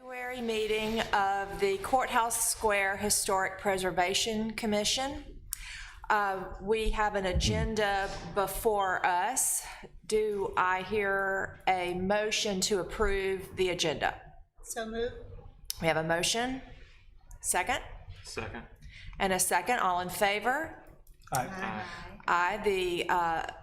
January meeting of the Courthouse Square Historic Preservation Commission. We have an agenda before us. Do I hear a motion to approve the agenda? So moved. We have a motion. Second? Second. And a second. All in favor? Aye. Aye. The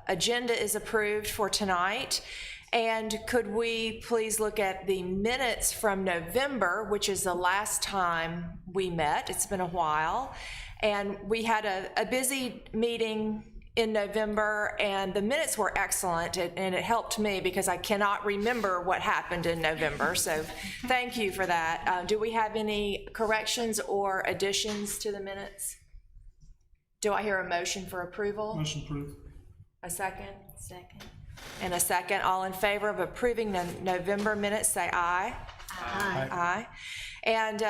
agenda is approved for tonight. And could we please look at the minutes from November, which is the last time we met? It's been a while. And we had a busy meeting in November, and the minutes were excellent, and it helped me because I cannot remember what happened in November. So thank you for that. Do we have any corrections or additions to the minutes? Do I hear a motion for approval? Motion approved. A second? Second. And a second. All in favor of approving the November minutes, say aye. Aye. Aye. And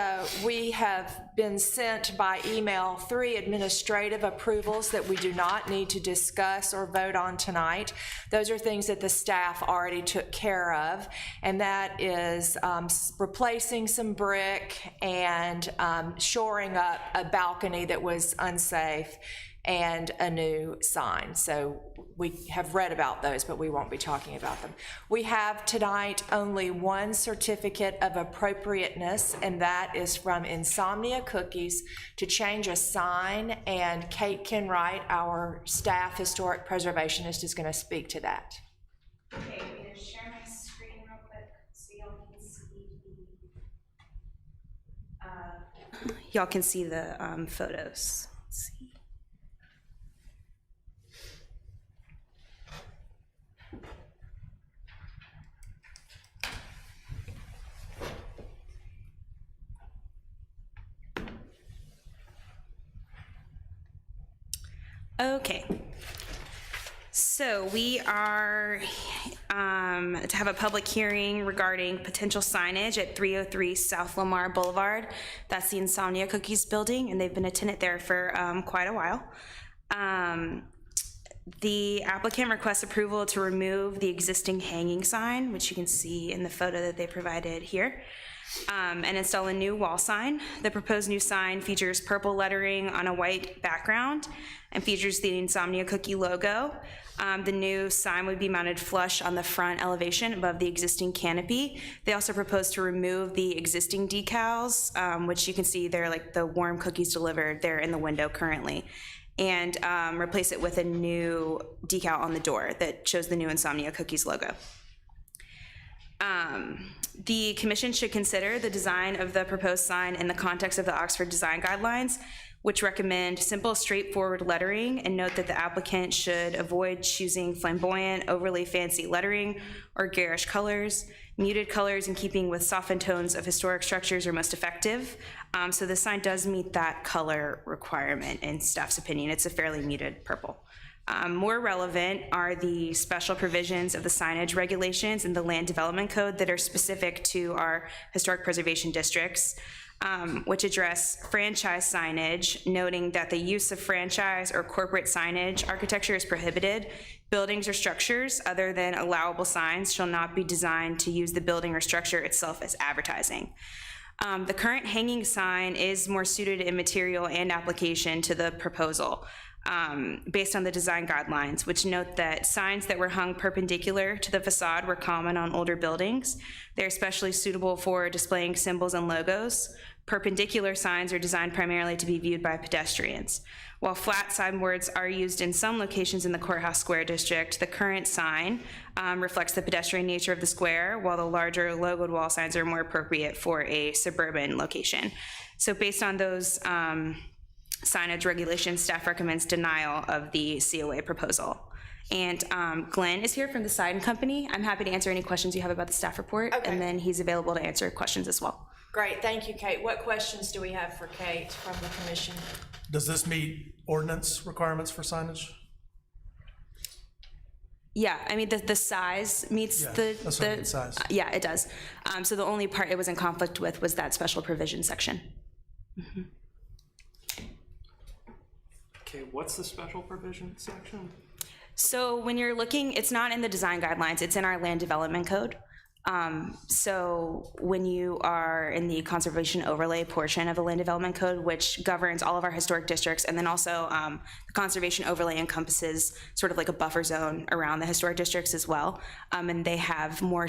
we have been sent by email 3 administrative approvals that we do not need to discuss or vote on tonight. Those are things that the staff already took care of, and that is replacing some brick and shoring up a balcony that was unsafe and a new sign. So we have read about those, but we won't be talking about them. We have tonight only one certificate of appropriateness, and that is from Insomnia Cookies to change a sign, and Kate Kenwright, our staff historic preservationist, is going to speak to that. Okay, I'm going to share my screen real quick so y'all can see y'all can see the photos. Let's see. Okay, so we are to have a public hearing regarding potential signage at 303 South Lamar Boulevard. That's the Insomnia Cookies building, and they've been a tenant there for quite a while. The applicant requests approval to remove the existing hanging sign, which you can see in the photo that they provided here, and install a new wall sign. The proposed new sign features purple lettering on a white background and features the Insomnia Cookie logo. The new sign would be mounted flush on the front elevation above the existing canopy. They also propose to remove the existing decals, which you can see they're like the warm cookies delivered. They're in the window currently, and replace it with a new decal on the door that shows the new Insomnia Cookies logo. The commission should consider the design of the proposed sign in the context of the Oxford Design Guidelines, which recommend simple, straightforward lettering, and note that the applicant should avoid choosing flamboyant, overly fancy lettering or garish colors. Muted colors in keeping with softened tones of historic structures are most effective. So the sign does meet that color requirement in staff's opinion. It's a fairly muted purple. More relevant are the special provisions of the signage regulations and the land development code that are specific to our historic preservation districts, which address franchise signage, noting that the use of franchise or corporate signage architecture is prohibited. Buildings or structures other than allowable signs shall not be designed to use the building or structure itself as advertising. The current hanging sign is more suited in material and application to the proposal, based on the design guidelines, which note that signs that were hung perpendicular to the facade were common on older buildings. They're especially suitable for displaying symbols and logos. Perpendicular signs are designed primarily to be viewed by pedestrians. While flat signboards are used in some locations in the Courthouse Square district, the current sign reflects the pedestrian nature of the square, while the larger logoed wall signs are more appropriate for a suburban location. So based on those signage regulations, staff recommends denial of the COA proposal. And Glenn is here from the sign company. I'm happy to answer any questions you have about the staff report, okay, and then he's available to answer questions as well. Great, thank you, Kate. What questions do we have for Kate from the commission? Does this meet ordinance requirements for signage? Yeah, I mean the size meets the size. Yeah, it does. So the only part it was in conflict with was that special provision section. Mm-hmm. Okay, what's the special provision section? So when you're looking, it's not in the design guidelines, it's in our land development code. So when you are in the conservation overlay portion of the land development code, which governs all of our historic districts, and then also the conservation overlay encompasses sort of like a buffer zone around the historic districts as well, and they have more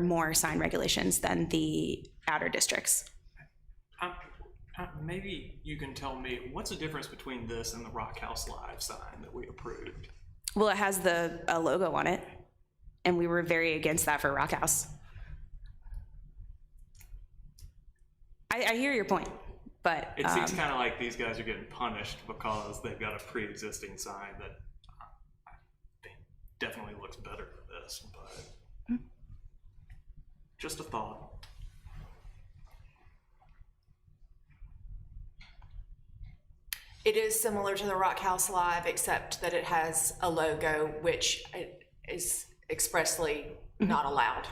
more sign regulations than the outer districts. Maybe you can tell me, what's the difference between this and the Rock House Live sign that we approved? Well, it has a logo on it, and we were very against that for Rock House. I hear your point, but It seems kind of like these guys are getting punished because they've got a pre-existing sign that I think definitely looks better than this, but just a thought. It is similar to the Rock House Live, except that it has a logo which is expressly not allowed.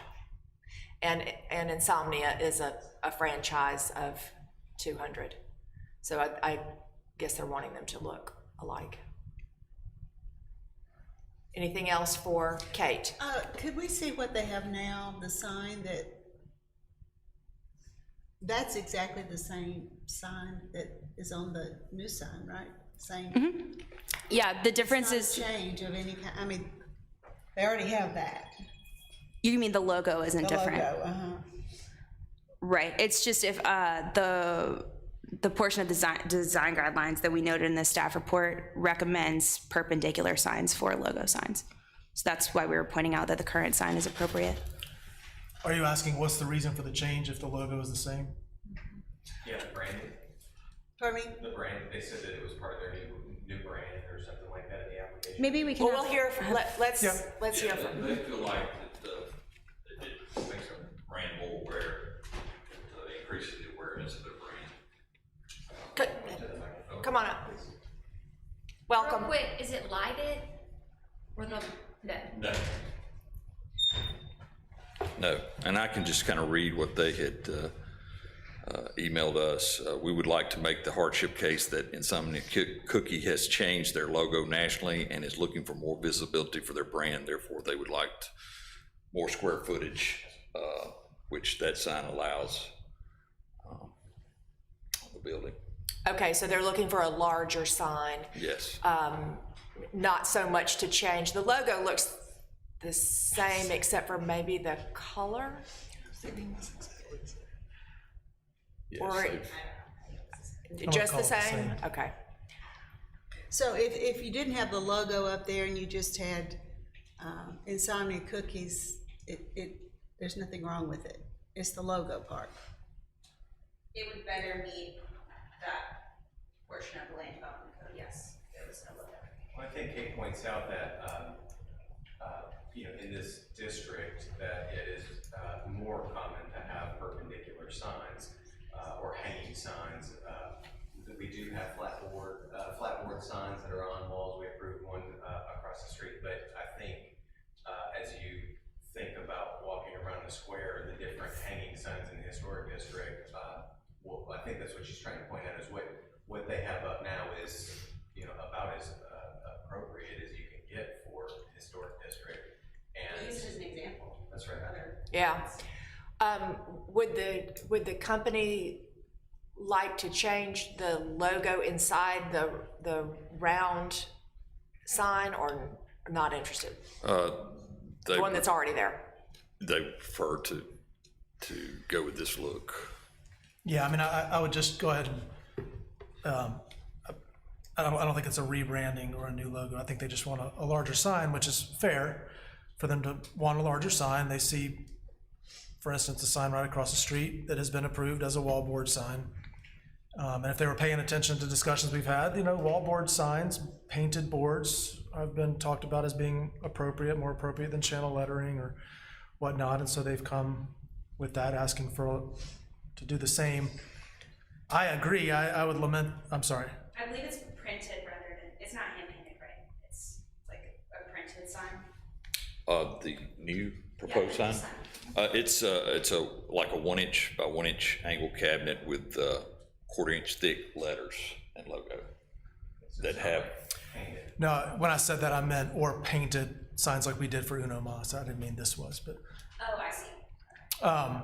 And Insomnia is a franchise of 200. So I guess they're wanting them to look alike. Anything else for Kate? Could we see what they have now, the sign that's exactly the same sign that is on the new sign, right? Same. yeah, the difference It's is not a change of any kind. I mean, they already have that. you mean the logo isn't The different, logo, right? It's just if the portion of the design guidelines that we noted in the staff report recommends perpendicular signs for logo signs. So that's why we were pointing out that the current sign is appropriate. Are you asking what's the reason for the change if the logo is the same? Yeah, the branding. Pardon me? The brand, they said that it was part of their new brand or something like that in the application. Maybe we can. Well, we'll hear from, let's hear from. They feel like that it makes a brand more aware, it increases the awareness of their brand. Come on up. Welcome. Real quick, is it lighted or no? No. No, and I can just kind of read what they had emailed us. We would like to make the hardship case that Insomnia Cookie has changed their logo nationally and is looking for more visibility for their brand. Therefore, they would like more square footage, which that sign allows on the building. Okay, so they're looking for a larger sign. Yes. Not so much to change. The logo looks the same except for maybe the color? Yes, Or just call the it the same? same. Okay. So if you didn't have the logo up there and you just had Insomnia Cookies, there's nothing wrong with it. It's the logo part. It would better meet that portion of the land development code, yes. There was no logo. Well, I think Kate points out that, in this district, that it is more common to have perpendicular signs or hanging signs. We do have flatboard signs that are on walls. We approved one across the street, but I think as you think about walking around the square, the different hanging signs in the historic district, well, I think that's what she's trying to point out, is what they have up now is, about as appropriate as you can get for historic district. And Use it as an example. that's right. Yeah. Would the company like to change the logo inside the round sign, or not interested? The one that's already there. They prefer to go with this look. Yeah, I mean, I would just go ahead and, I don't think it's a rebranding or a new logo. I think they just want a larger sign, which is fair for them to want a larger sign. They see, for instance, a sign right across the street that has been approved as a wallboard sign. And if they were paying attention to discussions we've had, wallboard signs, painted boards have been talked about as being appropriate, more appropriate than channel lettering or whatnot. And so they've come with that, asking to do the same. I agree. I would lament, I'm sorry. I believe it's printed rather than, it's not hand painted, right? It's like a printed sign. The new proposed sign? It's like a 1-inch by 1-inch angle cabinet with 1/4-inch thick letters and logo that have. No, when I said that, I meant or painted signs like we did for Uno Mas. I didn't mean this was, but Oh, I see. I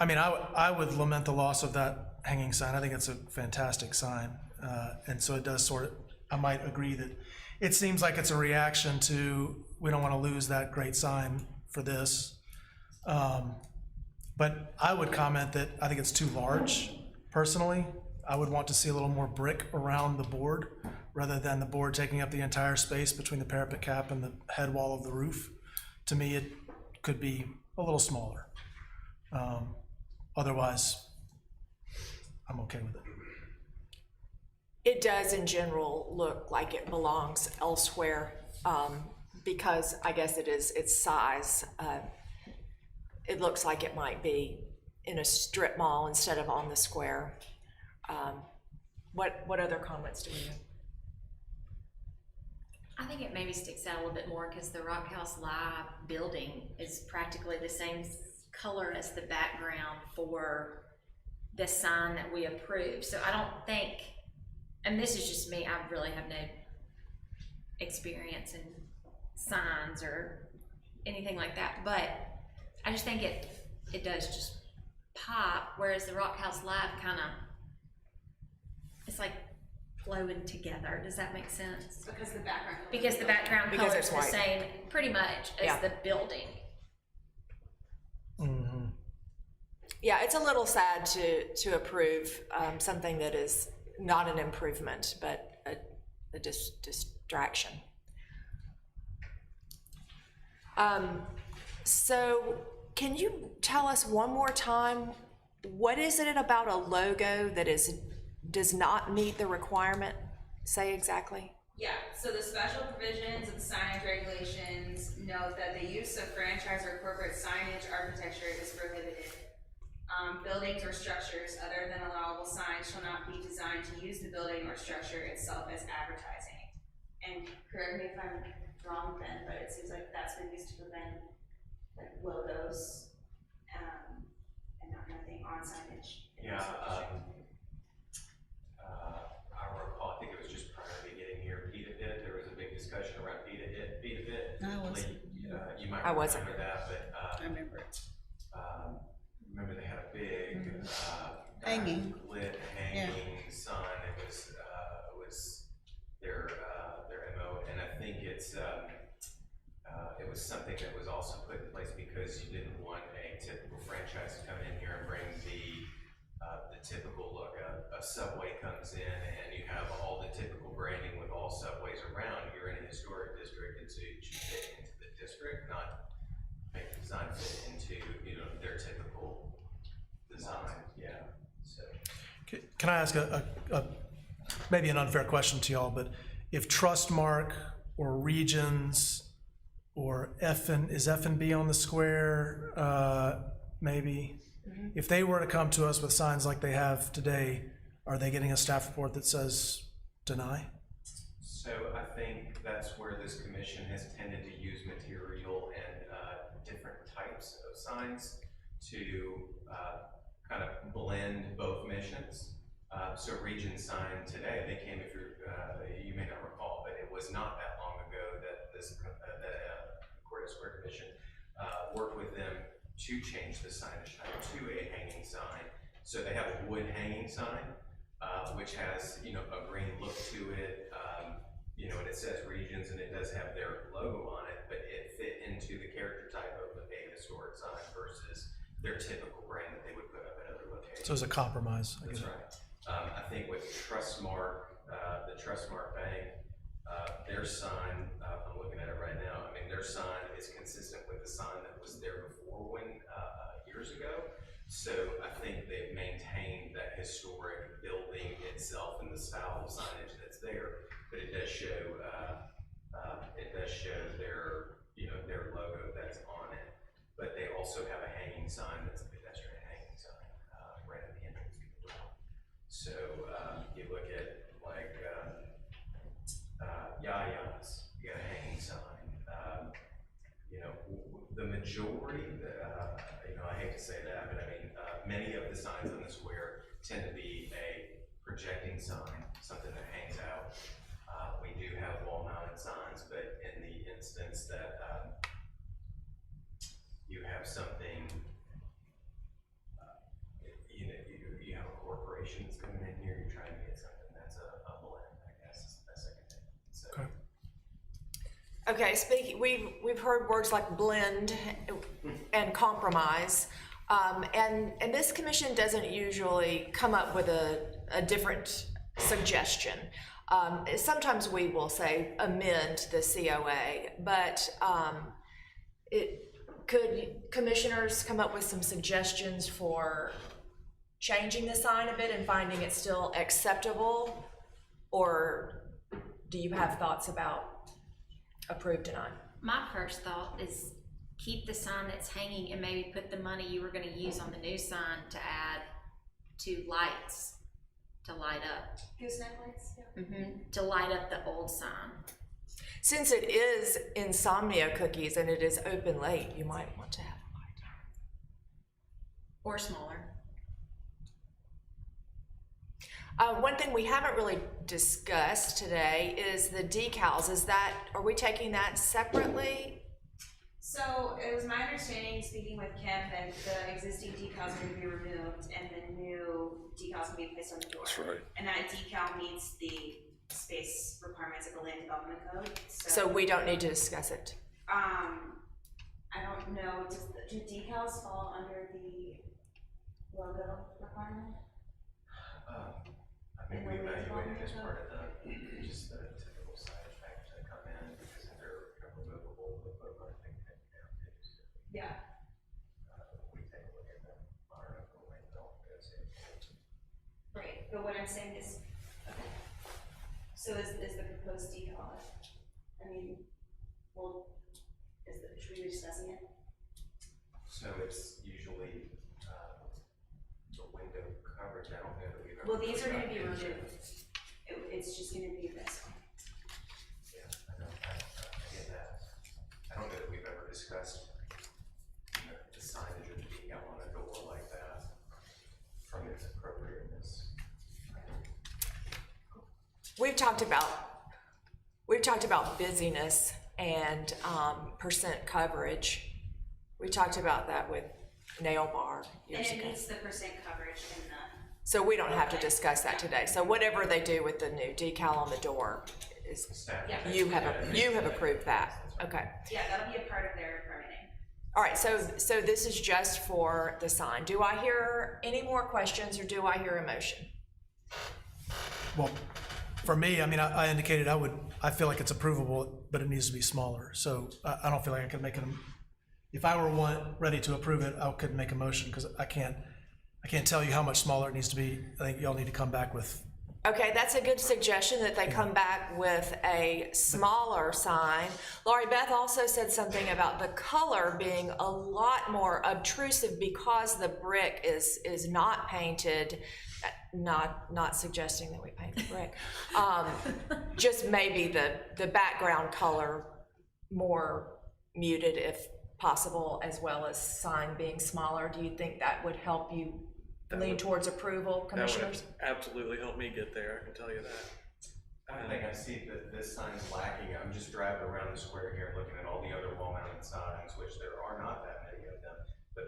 mean, I would lament the loss of that hanging sign. I think it's a fantastic sign. And so it does sort of, I might agree that it seems like it's a reaction to, we don't want to lose that great sign for this. But I would comment that I think it's too large, personally. I would want to see a little more brick around the board, rather than the board taking up the entire space between the parapet cap and the head wall of the roof. To me, it could be a little smaller. Otherwise, I'm okay with it. It does in general look like it belongs elsewhere, because I guess it is its size. It looks like it might be in a strip mall instead of on the square. What other comments do we have? I think it maybe sticks out a little bit more because the Rock House Live building is practically the same color as the background for the sign that we approved. So I don't think, and this is just me, I really have no experience in signs or anything like that, but I just think it does just pop, whereas the Rock House Live kind of, it's like flowing together. Does that make sense? Because the background. Because the background Because color it's is the white. same, pretty much, as Yeah. the building. Mm-hmm. Yeah, it's a little sad to approve something that is not an improvement, but a distraction. So can you tell us one more time, what is it about a logo that does not meet the requirement? Say exactly. Yeah, so the special provisions of the signage regulations note that the use of franchise or corporate signage architecture is prohibited. Buildings or structures other than allowable signs shall not be designed to use the building or structure itself as advertising. And correct me if I'm wrong, Ben, but it seems like that's been used to prevent like logos, and not nothing on signage. Yeah, I recall, I think it was just prior to getting here, Pita Pit, there was a big discussion around Pita Pit. I wasn't. You might I wasn't. remember that, but, I remember it. remember they had a big, Hanging. lit hanging sign, it was their MO, and I think it was something that was also put in place because you didn't want a typical franchise to come in here and bring the typical look. A Subway comes in and you have all the typical branding with all Subways around. You're in a historic district, and so you should fit into the district, not make the design fit into, their typical design, yeah, so. Can I ask a maybe an unfair question to y'all, but if Trustmark or Regions or is F&B on the square, maybe? Mm-hmm. If they were to come to us with signs like they have today, are they getting a staff report that says deny? So I think that's where this commission has tended to use material and different types of signs to kind of blend both missions. So Region sign today, they came, if you may not recall, but it was not that long ago that Cordes Square Commission worked with them to change the signage type to a hanging sign. So they have a wood hanging sign, which has, a green look to it, and it says Regions, and it does have their logo on it, but it fit into the character type of a historic sign versus their typical brand that they would put up at other locations. So it's a compromise. I That's get it. right. I think with Trustmark, the Trustmark Bank, their sign, I'm looking at it right now, their sign is consistent with the sign that was there before years ago. So I think they've maintained that historic building itself and the style of signage that's there, but it does show their logo that's on it. But they also have a hanging sign that's a pedestrian hanging sign right at the entrance to the door. So you look at like Yaya's, you got a hanging sign. The majority, I hate to say that, but many of the signs on the square tend to be a projecting sign, something that hangs out. We do have wall-mounted signs, but in the instance that you have something, you have a corporation that's coming in here, you're trying to get something that's a blend, I guess, is the best I can think. So, Okay. Okay, we've heard words like blend and compromise, and this commission doesn't usually come up with a different suggestion. Sometimes we will say amend the COA, but could commissioners come up with some suggestions for changing the sign a bit and finding it still acceptable? Or do you have thoughts about approve, deny? My first thought is keep the sign that's hanging and maybe put the money you were gonna use on the new sign to add to lights, to light up. Gooseneck lights, yeah. To light up the old sign. Since it is Insomnia Cookies and it is open late, you might want to have a light. Or smaller. One thing we haven't really discussed today is the decals. Are we taking that separately? So it was my understanding, speaking with Kim, that the existing decals are gonna be removed and the new decals can be placed on the door. That's right. And that decal meets the space requirements of the land development code, So we don't need to discuss it. I don't know, do decals fall under the logo requirement? I mean, we evaluated as part of just the typical signage package that come in, because they're removable, but I think that down too. So, Yeah. we take a look at them, our local land development goes in. Right, but what I'm saying is, okay, so is the proposed decal, I mean, well, should we be discussing it? So it's usually, the window coverage, I don't know that we've ever. Well, these are gonna be discussed. removed, it's just gonna be this one. Yeah, I get that. I don't know that we've ever discussed, the signage of the decal on a door like that from its appropriateness. We've talked about busyness and percent coverage. We talked about that with Nail Bar And years it ago. meets the percent coverage in the, So we don't have to discuss that today. So whatever they do with the new decal on the door is, Staff. Yeah. you have approved that. Okay. yeah, that'll be a part of their permitting. All right, so this is just for the sign. Do I hear any more questions or do I hear a motion? Well, for me, I mean, I indicated I feel like it's approvable, but it needs to be smaller. So I don't feel like I could make it, if I were ready to approve it, I could make a motion, because I can't tell you how much smaller it needs to be. I think y'all need to come back with. Okay, that's a good suggestion that they come back with a smaller sign. Laurie Beth also said something about the color being a lot more obtrusive because the brick is not painted. Not suggesting that we paint the brick. Just maybe the background color more muted if possible, as well as sign being smaller. Do you think that would help you lean towards approval, commissioners? That would absolutely help me get there, I can tell you that. I think I see that this sign's lacking. I'm just driving around the square here looking at all the other wall-mounted signs, which there are not that many of them, but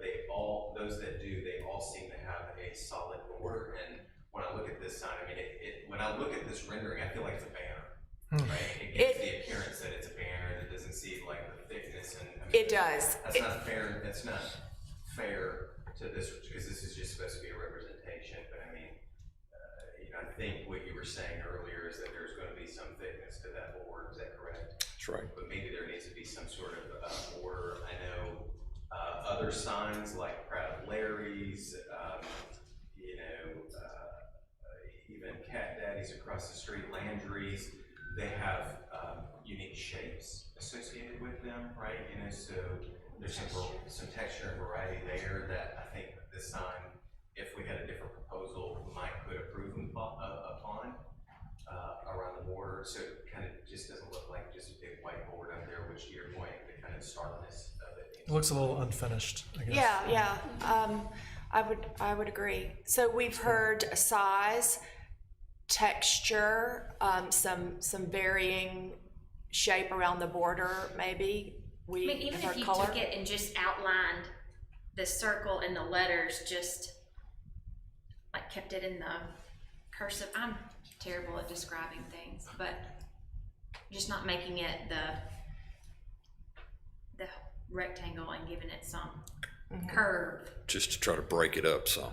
those that do, they all seem to have a solid border. And when I look at this sign, I mean, when I look at this rendering, I feel like it's a banner, right? It gives the appearance that it's a banner that doesn't see like the thickness and. I mean, It does. That's not fair. That's not fair to this, because this is just supposed to be a representation. But I mean, I think what you were saying earlier is that there's going to be some thickness to that board. Is that correct? That's right. But maybe there needs to be some sort of border. I know other signs like Proud Larry's, even Cat Daddy's across the street, Landry's, they have unique shapes associated with them, right? So there's some texture and variety there that I think this sign, if we had a different proposal, might put approval upon around the border. So it kind of just doesn't look like just a big white board up there, which to your point, the kind of starkness of it. It looks a little unfinished, I guess. Yeah. I would agree. So we've heard size, texture, some varying shape around the border, maybe. I mean, even if you took it and just outlined the circle and the letters, just like kept it in the cursive. I'm terrible at describing things, but just not making it the rectangle and giving it some curve. Just to try to break it up some.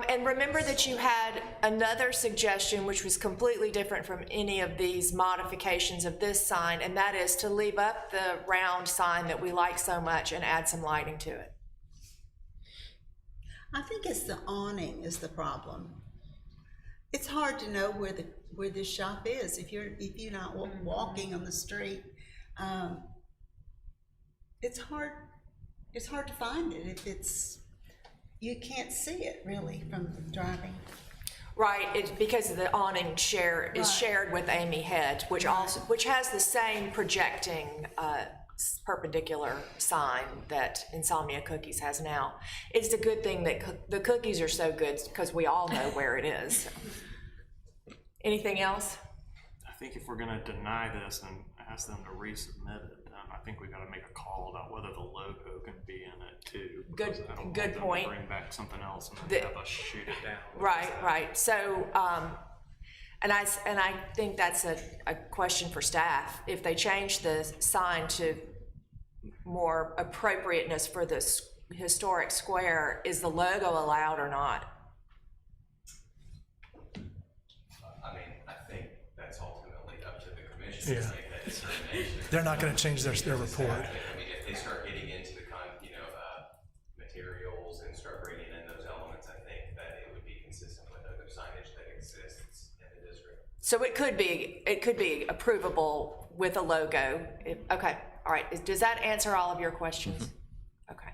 And remember that you had another suggestion which was completely different from any of these modifications of this sign, and that is to leave up the round sign that we like so much and add some lighting to it. I think it's the awning is the problem. It's hard to know where this shop is if you're not walking on the street. It's hard to find it if you can't see it really from driving. Right, it's because the awning is shared with Amy Head, which has the same projecting perpendicular sign that Insomnia Cookies has now. It's a good thing that the cookies are so good because we all know where it is. Anything else? I think if we're gonna deny this and ask them to resubmit it, then I think we gotta make a call about whether the logo can be in it too. because I don't want Good them to point. Bring back something else and then have us shoot it down. Right. So, and I think that's a question for staff. If they change the sign to more appropriateness for the historic square, is the logo allowed or not? I mean, I think that's ultimately up to the commission to Yeah. make that determination. They're not gonna change their report. I mean, if they start getting into the materials and start bringing in those elements, I think that it would be consistent with other signage that exists in the district. So it could be approvable with a logo. Okay, all right. Does that answer all of your questions? Okay.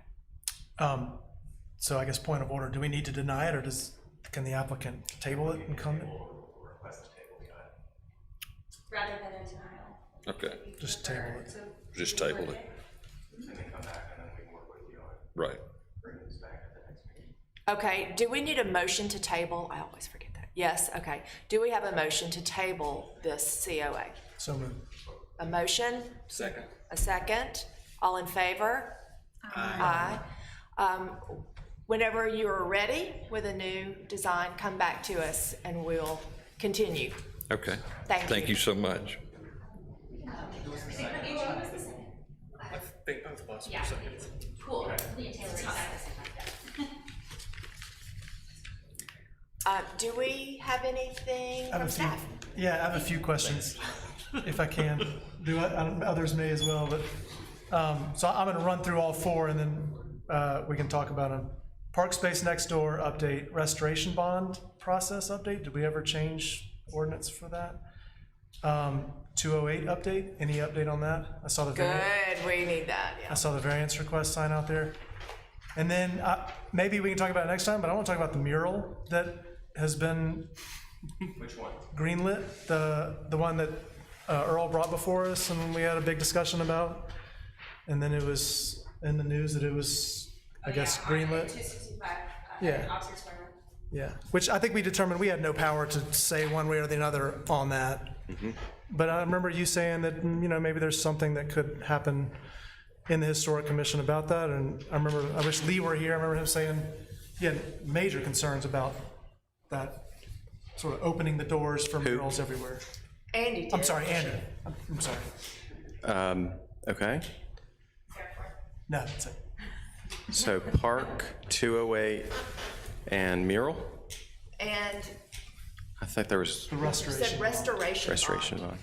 So I guess point of order, do we need to deny it, or can the applicant table it and come? Request to table the item. Rather than a denial. Okay, Just table it. just table it. And then come back and then we can work with you on Right. bringing this back at the next meeting. Okay, do we need a motion to table? I always forget that. Yes, okay. Do we have a motion to table this COA? So moved. A motion? Second. A second? All in favor? Aye. Whenever you're ready with a new design, come back to us and we'll continue. Okay. Thank you. you so much. I think both of us Yeah. were seconds. Cool. Do we have anything I have from a few, staff? yeah, I have a few questions, if I can. Others may as well, but, so I'm gonna run through all four and then, we can talk about them. Park space next door update, restoration bond process update, did we ever change ordinance for that? 208 update, any update on that? I saw the Good, we need that, I yeah. saw the variance request sign out there. And then, maybe we can talk about it next time, but I wanna talk about the mural that has been Which one? greenlit, the one that Earl brought before us and we had a big discussion about. And then it was in the news that it was, I guess, greenlit. 265, Yeah. Oxford Square. Yeah, which I think we determined we had no power to say one way or the other on that. But I remember you saying that, maybe there's something that could happen in the Historic Commission about that. And I wish Lee were here, I remember him saying he had major concerns about that, sort of opening the doors for murals everywhere. Andy did. I'm sorry, Andy. I'm sorry. Okay, No, that's it. so Park, 208, and Mural? And I think there was The you restoration. said restoration. restoration bond. bond.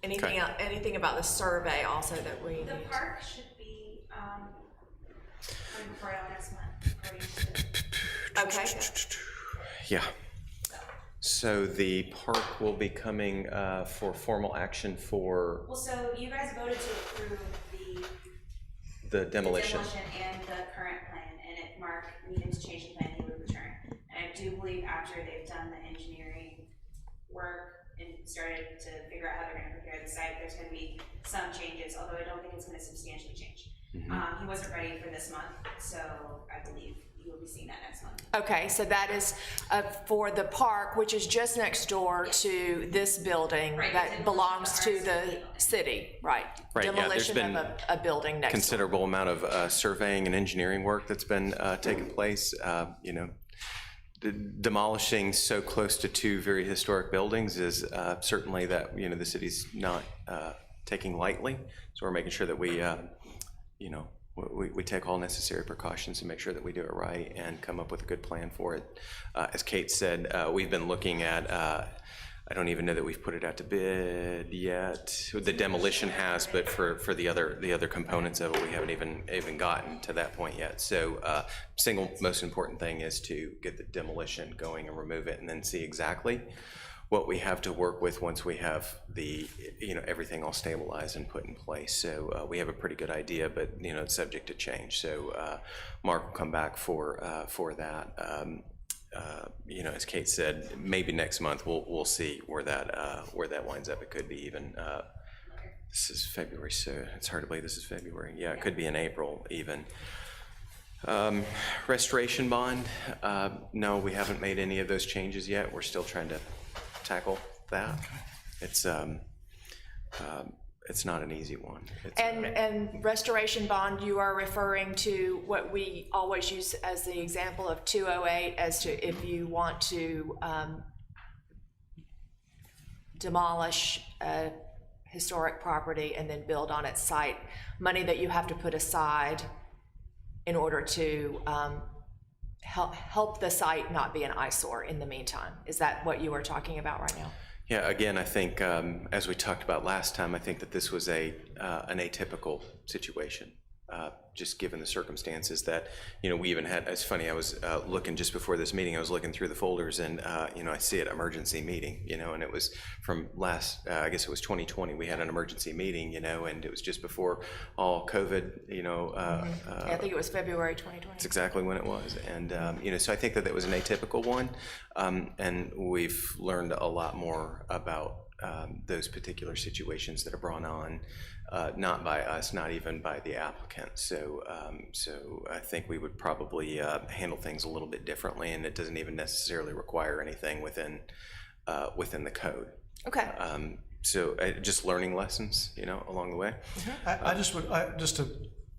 Anything about the survey also that we The need? park should be, coming before y'all next month, according to Okay, good. Yeah. So the park will be coming for formal action for Well, so you guys voted to approve the the demolition. and the current plan, and if Mark needed to change the plan, he would return. And I do believe after they've done the engineering work and started to figure out how they're gonna prepare the site, there's gonna be some changes, although I don't think it's gonna substantially change. He wasn't ready for this month, so I believe he you will be seeing that next month. Okay, so that is for the park, which is just next door to this building Right, that demolition belongs of to our the city, right? Right, yeah, there's Demolition been of a building next door. Considerable amount of surveying and engineering work that's been taking place. You know, demolishing so close to two very historic buildings is certainly that, you know, the city's not taking lightly. So we're making sure that we, you know, we take all necessary precautions to make sure that we do it right and come up with a good plan for it. As Kate said, we've been looking at, I don't even know that we've put it out to bid yet. The demolition has, but for the other components of it, we haven't even gotten to that point yet. So single most important thing is to get the demolition going and remove it, and then see exactly what we have to work with once we have the, you know, everything all stabilized and put in place. So we have a pretty good idea, but, you know, it's subject to change. So Mark will come back for that. You know, as Kate said, maybe next month we'll see where that winds up. It could be even, this is February, so it's hard to believe this is February. Yeah, it could be in April even. Restoration bond, no, we haven't made any of those changes yet. We're still trying to tackle that. It's not an easy one. And restoration bond, you are referring to what we always use as the example of 208 as to if you want to demolish a historic property and then build on its site, money that you have to put aside in order to help the site not be an eyesore in the meantime. Is that what you are talking about right now? Yeah, again, I think, as we talked about last time, I think that this was an atypical situation, just given the circumstances that, you know, we even had, it's funny, I was looking just before this meeting, I was looking through the folders and, you know, I see it, emergency meeting, you know, and it was from last, I guess it was 2020, we had an emergency meeting, you know, and it was just before all COVID, you know. Yeah, I think it was February 2020. That's exactly when it was. And, you know, so I think that was an atypical one. And we've learned a lot more about those particular situations that are brought on, not by us, not even by the applicant. So, so I think we would probably handle things a little bit differently, and it doesn't even necessarily require anything within the code. Okay. So just learning lessons, you know, along the way. I just would, just to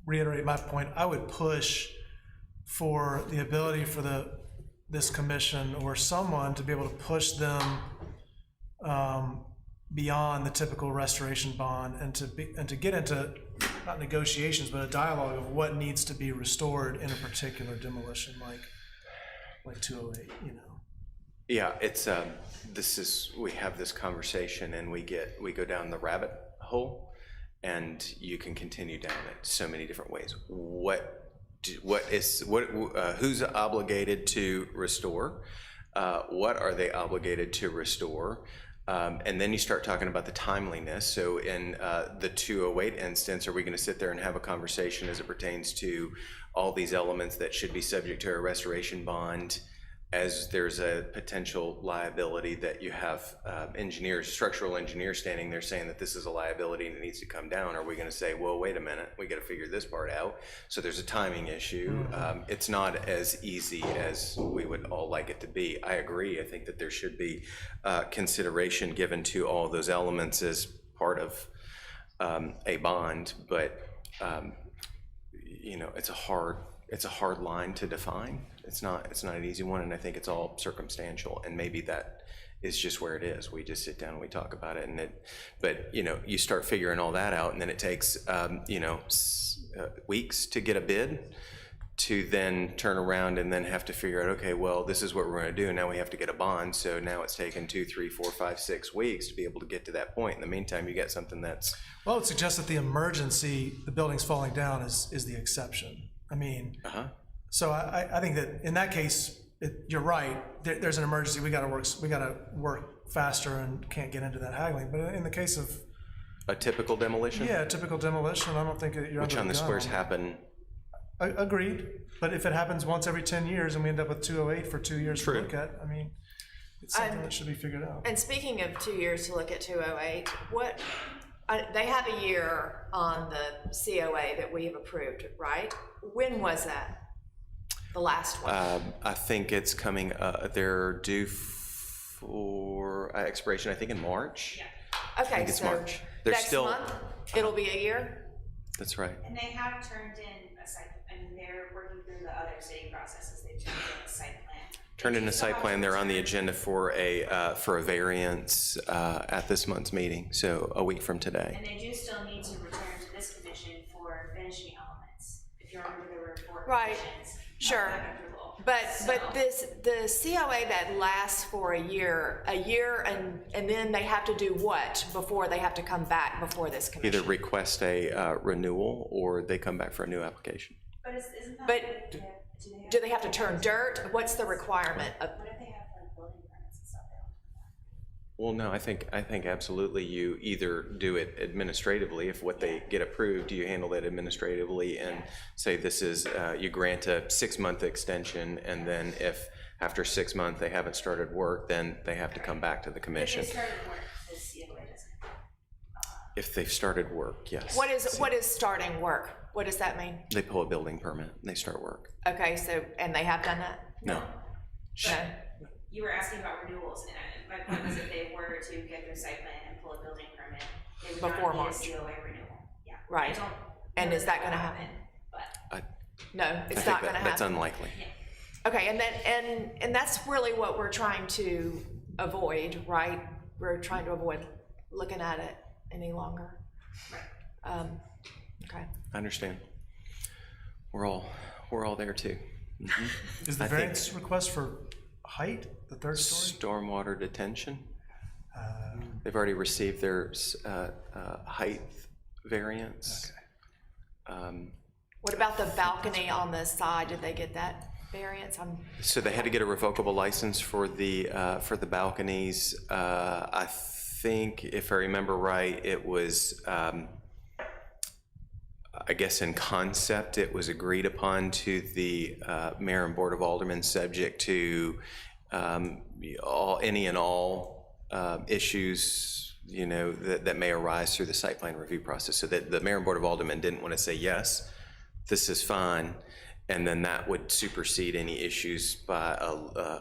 reiterate my point, I would push for the ability for this commission or someone to be able to push them beyond the typical restoration bond and to get into not negotiations but a dialogue of what needs to be restored in a particular demolition, like 208, you know. Yeah, it's we have this conversation and we go down the rabbit hole, and you can continue down it so many different ways. Who's obligated to restore? What are they obligated to restore? And then you start talking about the timeliness. So in the 208 instance, are we going to sit there and have a conversation as it pertains to all these elements that should be subject to a restoration bond, as there's a potential liability that you have structural engineers standing there saying that this is a liability and it needs to come down? Are we going to say, well, wait a minute, we got to figure this part out? So there's a timing issue. It's not as easy as we would all like it to be. I agree. I think that there should be consideration given to all those elements as part of a bond, but you know, it's a hard line to define. It's not an easy one, and I think it's all circumstantial, and maybe that is just where it is. We just sit down and we talk about it, but you know, you start figuring all that out, and then it takes you know, weeks to get a bid, to then turn around and then have to figure out, okay, well, this is what we're going to do. Now we have to get a bond, so now it's taken 2, 3, 4, 5, 6 weeks to be able to get to that point. In the meantime, you get something that's. Well, I would suggest that the emergency, the building's falling down, is the exception. I mean. So I think that in that case, you're right. There's an emergency. We got to work faster and can't get into that haggling. But in the case of a typical demolition. Yeah, a typical demolition. I don't think you're. Which on the squares happen. Agreed. But if it happens once every 10 years and we end up with 208 for 2 years to look at, I mean, it's something that should be figured out. And speaking of 2 years to look at 208, they have a year on the COA that we have approved, right? When was that? the last one? I think it's coming, they're due for expiration, I think in March. Okay, think it's so March. They're next still- month, it'll be a year? That's right. And they have turned in a site, and they're working through the other city processes, they've turned in a site plan. Turned in a site plan, they're on the agenda for a variance at this month's meeting, so a week from today. And they do still need to return to this commission for finishing elements. If you remember, there were 4 Right. conditions. Sure. of approval. But So- the COA that lasts for a year and then they have to do what before they have to come back before this commission? Either request a renewal or they come back for a new application. But isn't that? But do they have to turn dirt? What's the requirement of? What if they have like building permits and stuff? Well, no, I think absolutely you either do it administratively, if what they get approved, you handle that administratively and say this is, you grant a 6-month extension, and then if after 6 months they haven't started work, then they have to come back to the commission. If they started work, the COA doesn't. If they've started work, yes. What is starting work? What does that mean? They pull a building permit, and they start work. Okay, so, and they have done that? No. No? You were asking about renewals, and my point was if they were to get their site plan and pull a building permit, they would Before not March. need a COA renewal. Yeah. Right. I don't And know is that gonna happen? But No, I it's think not gonna that's happen. unlikely. Okay, and that's really what we're trying to avoid, right? We're trying to avoid looking at it any longer. Okay. I understand. We're all there too. Is the I think- variance request for height, the 3rd story? Stormwater detention. They've already received their height variance. What about the balcony on the side? Did they get that variance? So they had to get a revocable license for the balconies. I think, if I remember right, it was, I guess in concept, it was agreed upon to the mayor and board of aldermen, subject to any and all issues, you know, that may arise through the site plan review process. So that the mayor and board of aldermen didn't want to say, yes, this is fine, and then that would supersede any issues by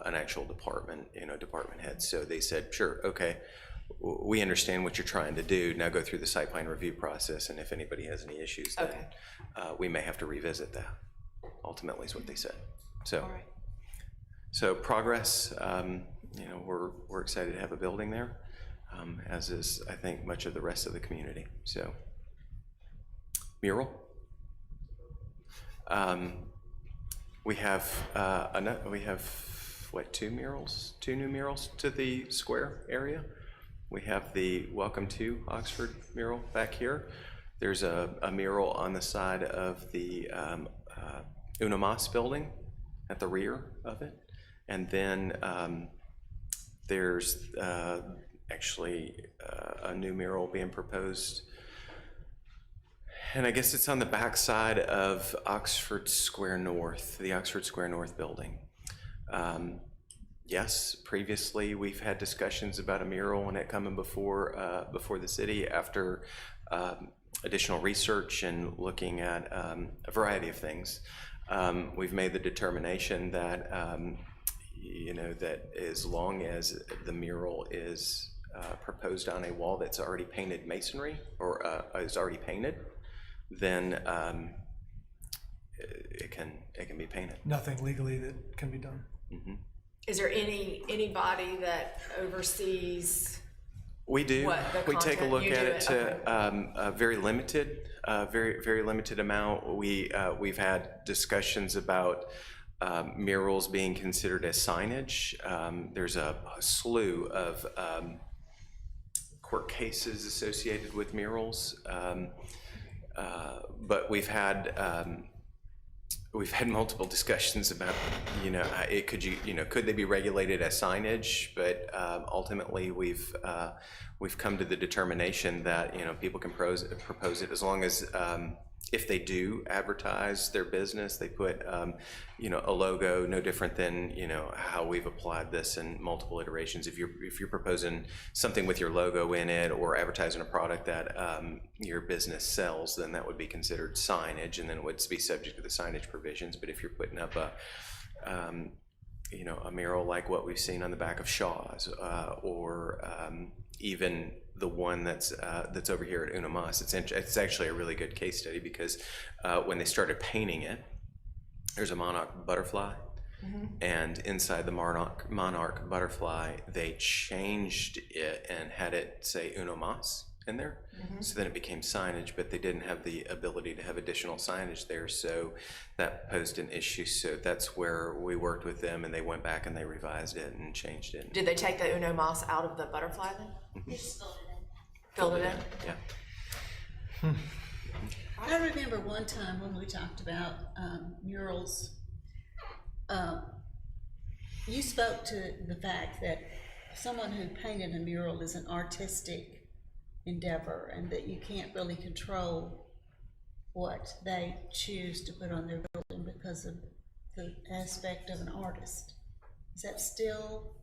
an actual department, department head. So they said, sure, okay, we understand what you're trying to do. Now go through the site plan review process, and if anybody has any issues, then we may have to revisit that. Ultimately, is what they said. So, All right. so progress. We're excited to have a building there, as is, I think, much of the rest of the community. So, mural. We have what, 2 murals, 2 new murals to the square area. We have the Welcome to Oxford mural back here. There's a mural on the side of the Unamas building at the rear of it. And then there's actually a new mural being proposed. And I guess it's on the back side of Oxford Square North, the Oxford Square North building. Yes, previously we've had discussions about a mural and it coming before the city after additional research and looking at a variety of things. We've made the determination that that as long as the mural is proposed on a wall that's already painted masonry or is already painted, then it can be painted. Nothing legally that can be done. Mm-hmm. Is there anybody that oversees? We do. What, the We take a content? look You at do it it, to very limited amount. We've had discussions about murals being considered as signage. There's a slew of court cases associated with murals, but we've had multiple discussions about, could they be regulated as signage? But ultimately, we've come to the determination that people can propose it as long as if they do advertise their business, they put, you know, a logo, no different than, you know, how we've applied this in multiple iterations. If you're proposing something with your logo in it or advertising a product that your business sells, then that would be considered signage, and then it would be subject to the signage provisions. But if you're putting up a, you know, a mural like what we've seen on the back of Shaw's, or even the one that's over here at Una Mas, it's actually a really good case study, because when they started painting it, there's a monarch butterfly, and inside the monarch butterfly, they changed it and had it say Una Mas in there. So then it became signage, but they didn't have the ability to have additional signage there, so that posed an issue. So that's where we worked with them, and they went back and they revised it and changed it. Did they take the Uno Mas out of the butterfly then? They just filled it in. Filled it in? Yeah. I remember one time when we talked about murals, you spoke to the fact that someone who painted a mural is an artistic endeavor, and that you can't really control what they choose to put on their building because of the aspect of an artist. Is that still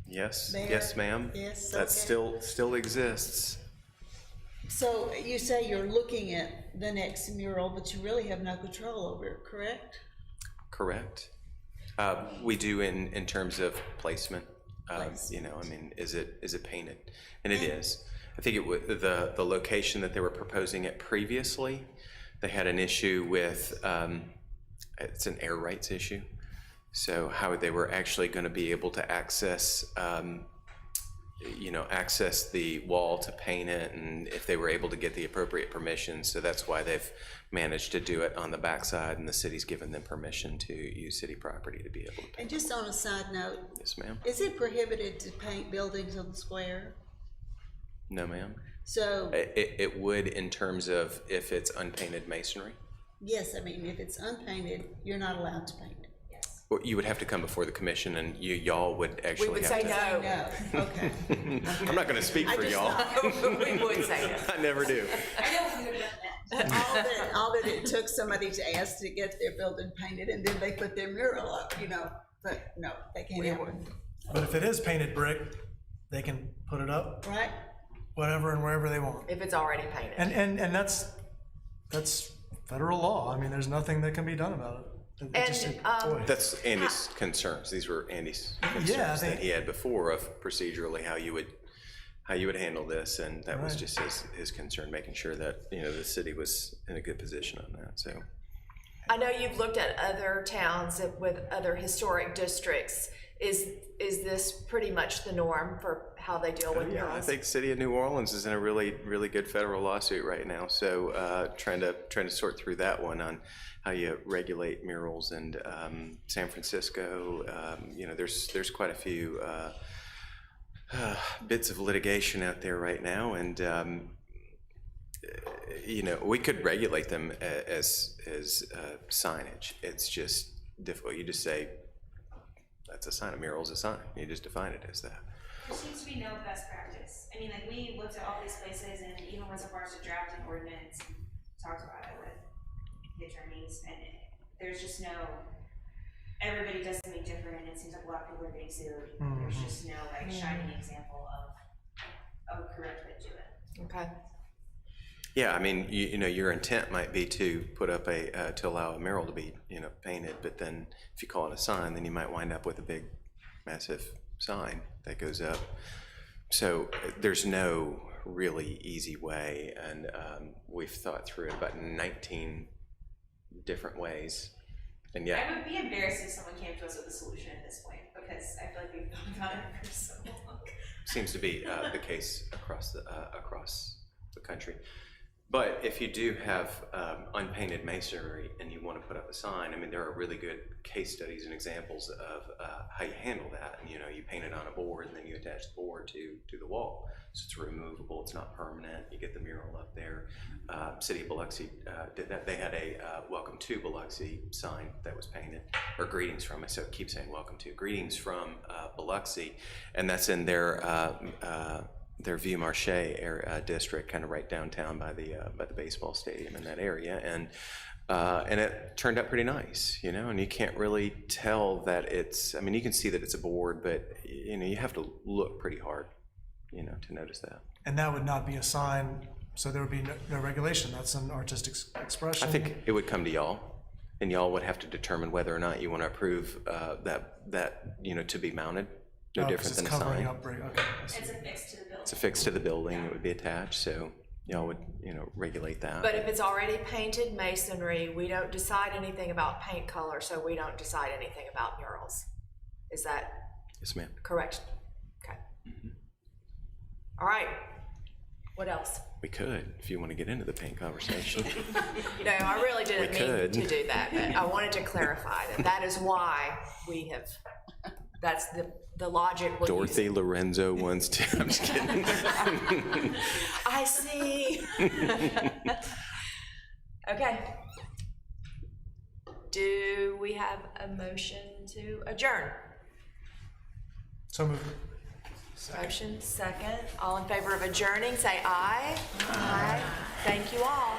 Yes, there? yes, ma'am. Yes, That okay. still exists. So you say you're looking at the next mural, but you really have no control over it, correct? Correct. We do in terms of placement. You know, I mean, is it painted? And it is. I think it was the location that they were proposing it previously. They had an issue with it's an air rights issue. So how they were actually going to be able to access, you know, access the wall to paint it, and if they were able to get the appropriate permission. So that's why they've managed to do it on the backside, and the city's given them permission to use city property to be able to paint. And just on a side note, Yes, ma'am. is it prohibited to paint buildings on the square? No, ma'am. So, It would, in terms of if it's unpainted masonry. yes, I mean, if it's unpainted, you're not allowed to paint it. Well, you would have to come before the commission, and y'all would actually We would have say to. no. No, okay. I'm not going to speak I for just y'all. We would say no. I never do. All that it took somebody to ask to get their building painted, and then they put their mural up, you know, but no, they can't have it, But if it is painted brick, they can put it up, right? whatever and wherever they want. If it's already painted. And that's federal law. I mean, there's nothing that can be done about it. It just- boy. That's Andy's concerns. These were Andy's concerns think- that he had before of procedurally how you would handle this, and that was Right. just his concern, making sure that, you know, the city was in a good position on that. So I know you've looked at other towns with other historic districts. Is this pretty much the norm for how they deal with yeah, I murals? think City of New Orleans is in a really good federal lawsuit right now. So trying to sort through that one on how you regulate murals, and San Francisco. You know, there's quite a few bits of litigation out there right now, and you know, we could regulate them as signage. It's just difficult. You just say that's a sign. A mural is a sign. You just define it as that. There seems to be no best practice. I mean, like, we looked at all these places and even went so far as to draft an ordinance and talked about it with the attorneys, and there's just no, everybody does something different, and it seems like a lot of people are getting sued. There's just no, like, shining example of a correct way to do it. Okay. Yeah, I mean, you know, your intent might be to put up to allow a mural to be, you know, painted, but then if you call it a sign, then you might wind up with a big, massive sign that goes up. So there's no really easy way, and we've thought through it about 19 different ways, and I yeah, would be embarrassed if someone came to us with a solution at this point, because I feel like we've thought about it for so long. seems to be the case across the country. But if you do have unpainted masonry and you want to put up a sign, I mean, there are really good case studies and examples of how you handle that. And, you know, you paint it on a board and then you attach the board to the wall. So it's removable, it's not permanent. You get the mural up there. City of Biloxi did that. They had a welcome to Biloxi sign that was painted, or greetings from, so it keeps saying welcome to, greetings from Biloxi. And that's in their their Vieux Marché area, district, kind of right downtown by the baseball stadium in that area, and it turned out pretty nice, you know. And you can't really tell that it's. I mean, you can see that it's a board, but you know, you have to look pretty hard, you know, to notice that. And that would not be a sign, so there would be no regulation. That's an artistic expression. I think it would come to y'all, and y'all would have to determine whether or not you want to approve that you know, to be mounted. No Oh, 'cause different it's than a covering sign. up brick. Okay, I see. It's affixed to the building. It's affixed to the building. It would be attached, so y'all would, you know, regulate that. But if it's already painted masonry, we don't decide anything about paint color, so we don't decide anything about murals. Is that Yes, ma'am. correct? Okay. All right. What else? We could, if you want to get into the paint conversation. No, I really didn't We mean could. to do that, but I wanted to clarify that is why we have, that's the logic we're Dorothy Lorenzo wants to. I'm just kidding. using. I see. Okay. Do we have a motion to adjourn? So moved. Motion, second. All in favor of adjourning, say aye. Aye. Thank you all.